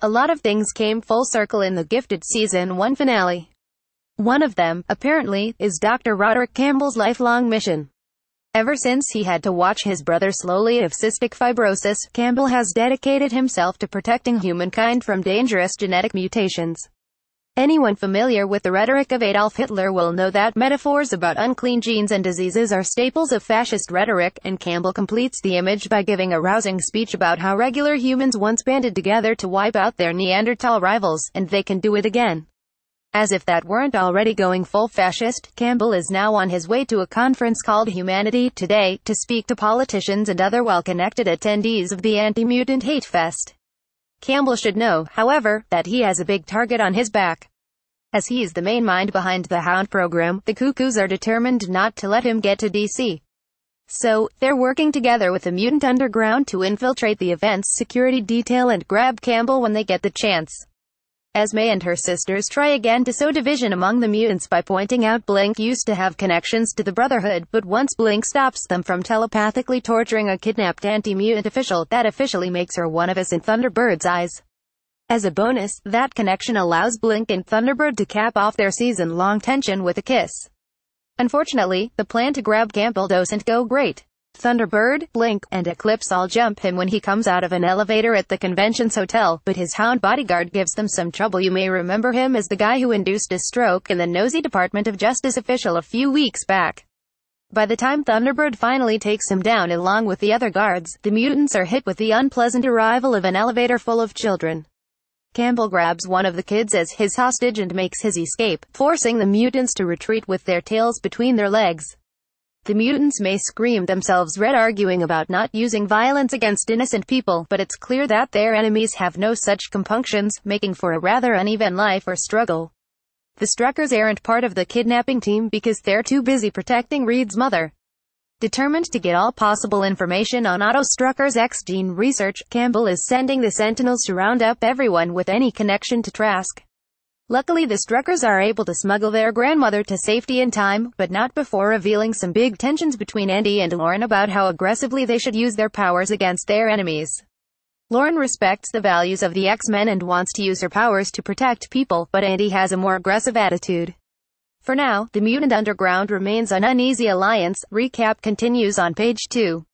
A lot of things came full circle in the Gifted Season 1 finale. One of them, apparently, is Dr. Roderick Campbell's lifelong mission. Ever since he had to watch his brother slowly die of cystic fibrosis, Campbell has dedicated himself to protecting humankind from dangerous genetic mutations. Anyone familiar with the rhetoric of Adolf Hitler will know that metaphors about unclean genes and diseases are staples of fascist rhetoric, and Campbell completes the image by giving a rousing speech about how regular humans once banded together to wipe out their Neanderthal rivals, and they can do it again. As if that weren't already going full fascist, Campbell is now on his way to a conference called Humanity Today, to speak to politicians and other well-connected attendees of the anti-mutant hate fest. Campbell should know, however, that he has a big target on his back. As he is the main mind behind the Hound program, the Cuckoos are determined not to let him get to DC. So, they're working together with the mutant underground to infiltrate the event's security detail and grab Campbell when they get the chance. Esme and her sisters try again to sow division among the mutants by pointing out Blink used to have connections to the Brotherhood, but once Blink stops them from telepathically torturing a kidnapped anti-mutant official, that officially makes her one of us in Thunderbird's eyes. As a bonus, that connection allows Blink and Thunderbird to cap off their season-long tension with a kiss. Unfortunately, the plan to grab Campbell doesn't go great. Thunderbird, Blink, and Eclipse all jump him when he comes out of an elevator at the convention's hotel, but his Hound bodyguard gives them some trouble. You may remember him as the guy who induced a stroke in the nosy Department of Justice official a few weeks back. By the time Thunderbird finally takes him down along with the other guards, the mutants are hit with the unpleasant arrival of an elevator full of children. Campbell grabs one of the kids as his hostage and makes his escape, forcing the mutants to retreat with their tails between their legs. The mutants may scream themselves red arguing about not using violence against innocent people, but it's clear that their enemies have no such compunctions, making for a rather uneven life or struggle. The Struckers aren't part of the kidnapping team because they're too busy protecting Reed's mother. Determined to get all possible information on Otto Strucker's X-gene research, Campbell is sending the Sentinels to round up everyone with any connection to Trask. Luckily the Struckers are able to smuggle their grandmother to safety in time, but not before revealing some big tensions between Andy and Lauren about how aggressively they should use their powers against their enemies. Lauren respects the values of the X-Men and wants to use her powers to protect people, but Andy has a more aggressive attitude. For now, the Mutant Underground remains an uneasy alliance. Recap continues on page 2.